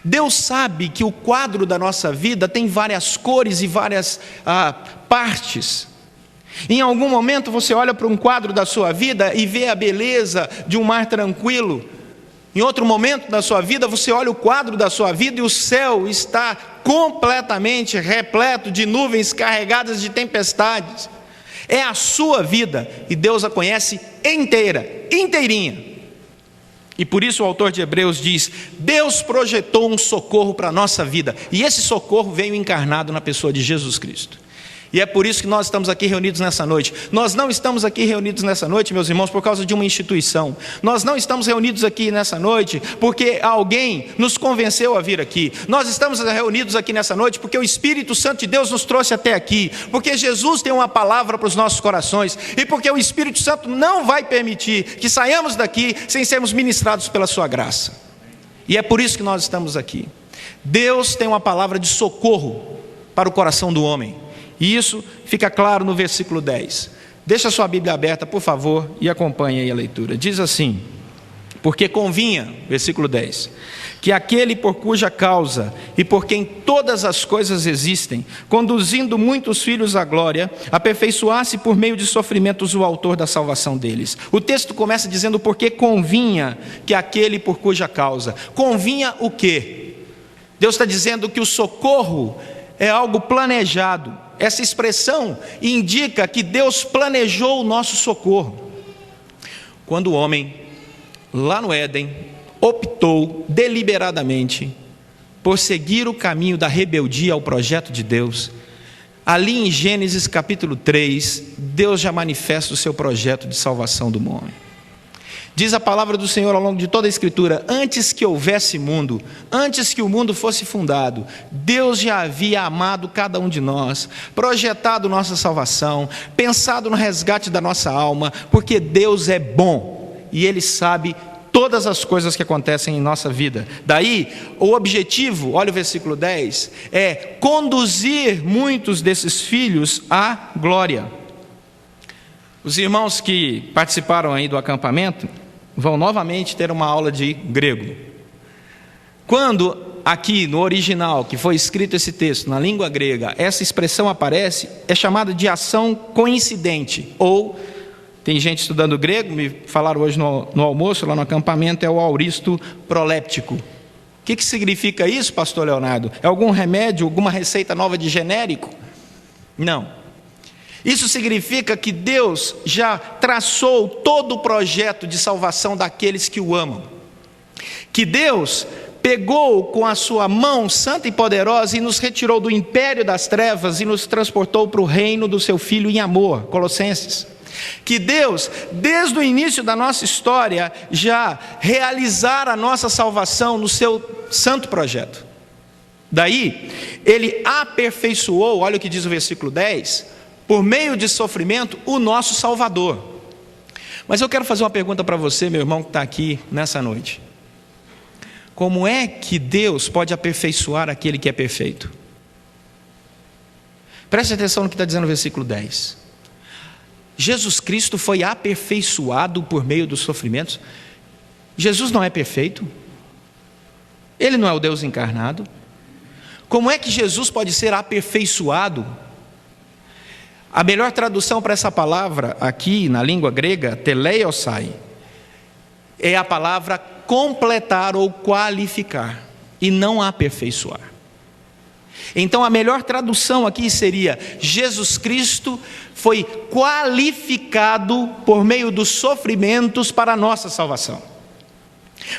Deus sabe que o quadro da nossa vida tem várias cores e várias partes. Em algum momento você olha para um quadro da sua vida e vê a beleza de um mar tranquilo. Em outro momento da sua vida você olha o quadro da sua vida e o céu está completamente repleto de nuvens carregadas de tempestades. É a sua vida e Deus a conhece inteira, inteirinha. E por isso o autor de Hebreus diz: Deus projetou um socorro para a nossa vida, e esse socorro veio encarnado na pessoa de Jesus Cristo. E é por isso que nós estamos aqui reunidos nessa noite. Nós não estamos aqui reunidos nessa noite, meus irmãos, por causa de uma instituição. Nós não estamos reunidos aqui nessa noite porque alguém nos convenceu a vir aqui. Nós estamos reunidos aqui nessa noite porque o Espírito Santo de Deus nos trouxe até aqui, porque Jesus tem uma palavra para os nossos corações, e porque o Espírito Santo não vai permitir que saiamos daqui sem sermos ministrados pela sua graça. E é por isso que nós estamos aqui. Deus tem uma palavra de socorro para o coração do homem. E isso fica claro no versículo 10. Deixa a sua Bíblia aberta, por favor, e acompanhe aí a leitura. Diz assim: porque convinha, versículo 10, que aquele por cuja causa e por quem todas as coisas existem, conduzindo muitos filhos à glória, aperfeiçoasse por meio de sofrimentos o autor da salvação deles. O texto começa dizendo: porque convinha que aquele por cuja causa. Convinha o quê? Deus está dizendo que o socorro é algo planejado. Essa expressão indica que Deus planejou o nosso socorro. Quando o homem, lá no Éden, optou deliberadamente por seguir o caminho da rebeldia ao projeto de Deus, ali em Gênesis capítulo 3, Deus já manifesta o seu projeto de salvação do homem. Diz a palavra do Senhor ao longo de toda a Escritura: antes que houvesse mundo, antes que o mundo fosse fundado, Deus já havia amado cada um de nós, projetado nossa salvação, pensado no resgate da nossa alma, porque Deus é bom e Ele sabe todas as coisas que acontecem em nossa vida. Daí, o objetivo, olha o versículo 10, é conduzir muitos desses filhos à glória. Os irmãos que participaram aí do acampamento vão novamente ter uma aula de grego. Quando aqui no original, que foi escrito esse texto, na língua grega, essa expressão aparece, é chamada de ação coincidente, ou, tem gente estudando grego, me falaram hoje no almoço, lá no acampamento, é o auristo proléptico. O que significa isso, pastor Leonardo? É algum remédio, alguma receita nova de genérico? Não. Isso significa que Deus já traçou todo o projeto de salvação daqueles que o amam. Que Deus pegou com a sua mão santa e poderosa e nos retirou do império das trevas e nos transportou para o reino do seu Filho em amor. Colossenses. Que Deus, desde o início da nossa história, já realizara a nossa salvação no seu santo projeto. Daí, Ele aperfeiçoou, olha o que diz o versículo 10, por meio de sofrimento, o nosso Salvador. Mas eu quero fazer uma pergunta para você, meu irmão, que está aqui nessa noite. Como é que Deus pode aperfeiçoar aquele que é perfeito? Preste atenção no que está dizendo o versículo 10. Jesus Cristo foi aperfeiçoado por meio dos sofrimentos. Jesus não é perfeito? Ele não é o Deus encarnado? Como é que Jesus pode ser aperfeiçoado? A melhor tradução para essa palavra aqui na língua grega, teleiosai, é a palavra completar ou qualificar, e não aperfeiçoar. Então a melhor tradução aqui seria: Jesus Cristo foi qualificado por meio dos sofrimentos para a nossa salvação.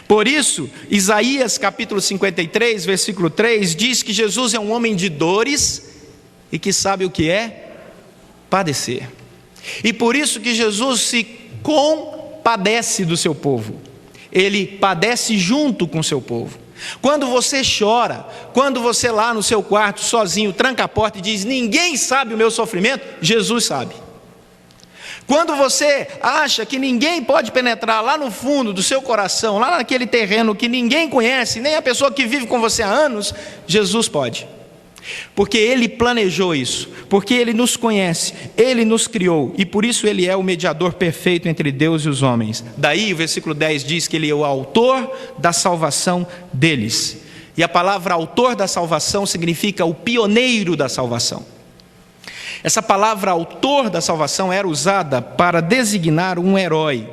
Por isso, Isaías capítulo 53, versículo 3, diz que Jesus é um homem de dores e que sabe o que é padecer. E por isso que Jesus se compadece do seu povo. Ele padece junto com o seu povo. Quando você chora, quando você lá no seu quarto sozinho tranca a porta e diz: ninguém sabe o meu sofrimento, Jesus sabe. Quando você acha que ninguém pode penetrar lá no fundo do seu coração, lá naquele terreno que ninguém conhece, nem a pessoa que vive com você há anos, Jesus pode. Porque Ele planejou isso, porque Ele nos conhece, Ele nos criou, e por isso Ele é o mediador perfeito entre Deus e os homens. Daí o versículo 10 diz que Ele é o autor da salvação deles. E a palavra autor da salvação significa o pioneiro da salvação. Essa palavra autor da salvação era usada para designar um herói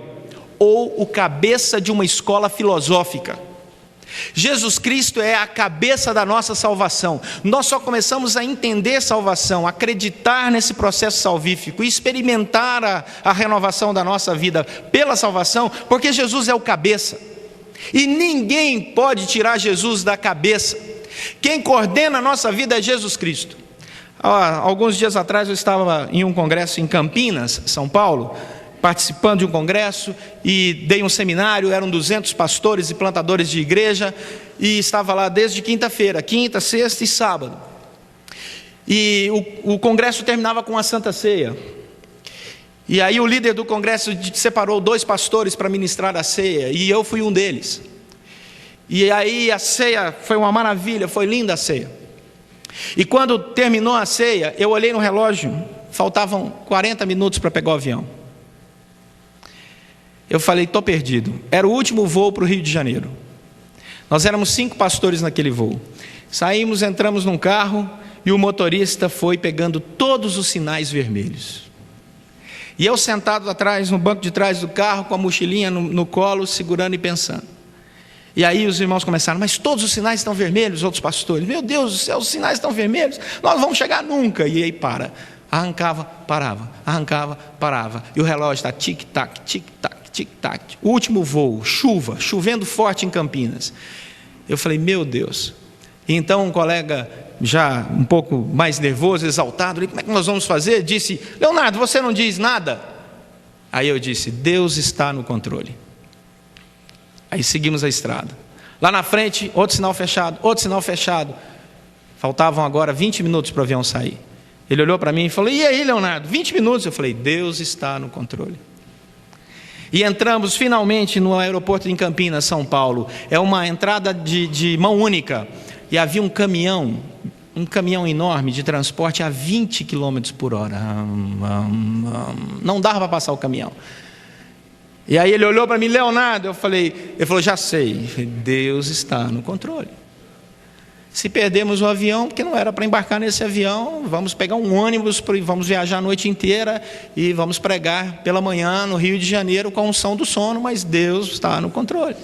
ou o cabeça de uma escola filosófica. Jesus Cristo é a cabeça da nossa salvação. Nós só começamos a entender salvação, acreditar nesse processo salvífico, experimentar a renovação da nossa vida pela salvação, porque Jesus é o cabeça. E ninguém pode tirar Jesus da cabeça. Quem coordena a nossa vida é Jesus Cristo. Alguns dias atrás eu estava em um congresso em Campinas, São Paulo, participando de um congresso e dei um seminário, eram 200 pastores e plantadores de igreja, e estava lá desde quinta-feira, quinta, sexta e sábado. E o congresso terminava com a Santa Ceia. E aí o líder do congresso separou 2 pastores para ministrar a ceia, e eu fui um deles. E aí a ceia foi uma maravilha, foi linda a ceia. E quando terminou a ceia, eu olhei no relógio, faltavam 40 minutos para pegar o avião. Eu falei, estou perdido. Era o último voo para o Rio de Janeiro. Nós éramos 5 pastores naquele voo. Saímos, entramos num carro e o motorista foi pegando todos os sinais vermelhos. E eu sentado atrás, no banco de trás do carro, com a mochilinha no colo, segurando e pensando. E aí os irmãos começaram, mas todos os sinais estão vermelhos, outros pastores. Meu Deus do céu, os sinais estão vermelhos, nós não vamos chegar nunca. E aí para. Arrancava, parava, arrancava, parava. E o relógio está tic-tac, tic-tac. Tic-tac, o último voo, chuva, chovendo forte em Campinas. Eu falei, meu Deus. E então um colega já um pouco mais nervoso, exaltado, como é que nós vamos fazer? Disse, Leonardo, você não diz nada? Aí eu disse, Deus está no controle. Aí seguimos a estrada. Lá na frente, outro sinal fechado, outro sinal fechado. Faltavam agora 20 minutos para o avião sair. Ele olhou para mim e falou, e aí, Leonardo, 20 minutos? Eu falei, Deus está no controle. E entramos finalmente no aeroporto de Campinas, São Paulo. É uma entrada de mão única. E havia um caminhão enorme de transporte a 20 km por hora. Não dava para passar o caminhão. E aí ele olhou para mim, Leonardo, ele falou, já sei, Deus está no controle. Se perdemos o avião, porque não era para embarcar nesse avião, vamos pegar um ônibus, vamos viajar a noite inteira e vamos pregar pela manhã no Rio de Janeiro com a unção do sono, mas Deus está no controle.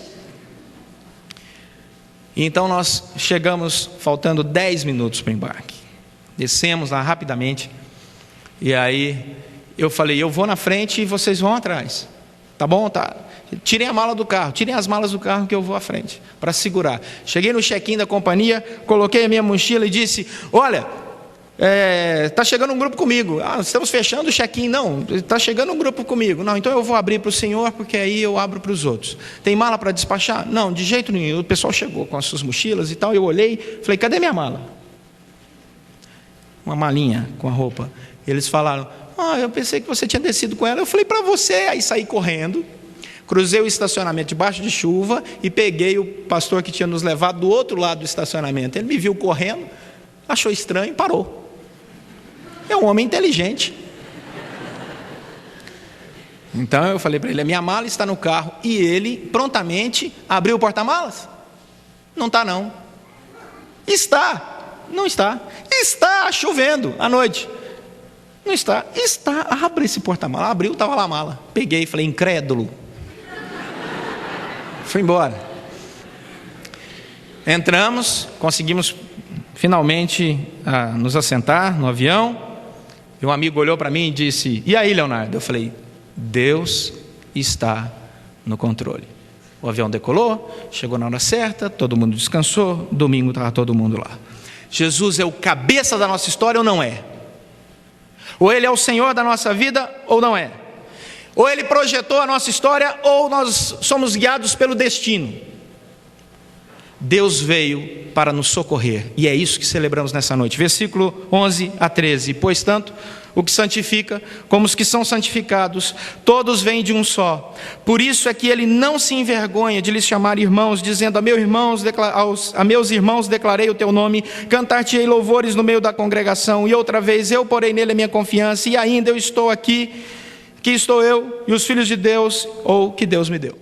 Então nós chegamos faltando 10 minutos para o embarque. Descemos lá rapidamente e aí eu falei, eu vou na frente e vocês vão atrás. Tá bom? Tá. Tirem a mala do carro, tirem as malas do carro que eu vou à frente, para segurar. Cheguei no check-in da companhia, coloquei a minha mochila e disse, olha, está chegando um grupo comigo. Estamos fechando o check-in. Não, está chegando um grupo comigo. Não, então eu vou abrir para o senhor, porque aí eu abro para os outros. Tem mala para despachar? Não, de jeito nenhum. O pessoal chegou com as suas mochilas e tal, eu olhei, falei, cadê minha mala? Uma malinha com a roupa. Eles falaram, eu pensei que você tinha descido com ela. Eu falei, para você. Aí saí correndo. Cruzei o estacionamento debaixo de chuva e peguei o pastor que tinha nos levado do outro lado do estacionamento. Ele me viu correndo, achou estranho e parou. É um homem inteligente. Então eu falei para ele, a minha mala está no carro. E ele prontamente abriu o porta-malas. Não está não. Está. Não está. Está chovendo à noite. Não está. Está. Abre esse porta-malas. Abriu, estava lá a mala. Peguei e falei, incrédulo. Fui embora. Entramos, conseguimos finalmente nos assentar no avião. E um amigo olhou para mim e disse, e aí, Leonardo? Eu falei, Deus está no controle. O avião decolou, chegou na hora certa, todo mundo descansou, domingo estava todo mundo lá. Jesus é o cabeça da nossa história ou não é? Ou Ele é o Senhor da nossa vida ou não é? Ou Ele projetou a nossa história, ou nós somos guiados pelo destino. Deus veio para nos socorrer, e é isso que celebramos nessa noite. Versículo 11 a 13. Pois tanto, o que santifica, como os que são santificados, todos vêm de um só. Por isso é que Ele não se envergonha de lhes chamar irmãos, dizendo, a meus irmãos declarei o teu nome, cantar-te-ei louvores no meio da congregação, e outra vez eu porei nele a minha confiança, e ainda eu estou aqui, que estou eu e os filhos de Deus, ou que Deus me deu.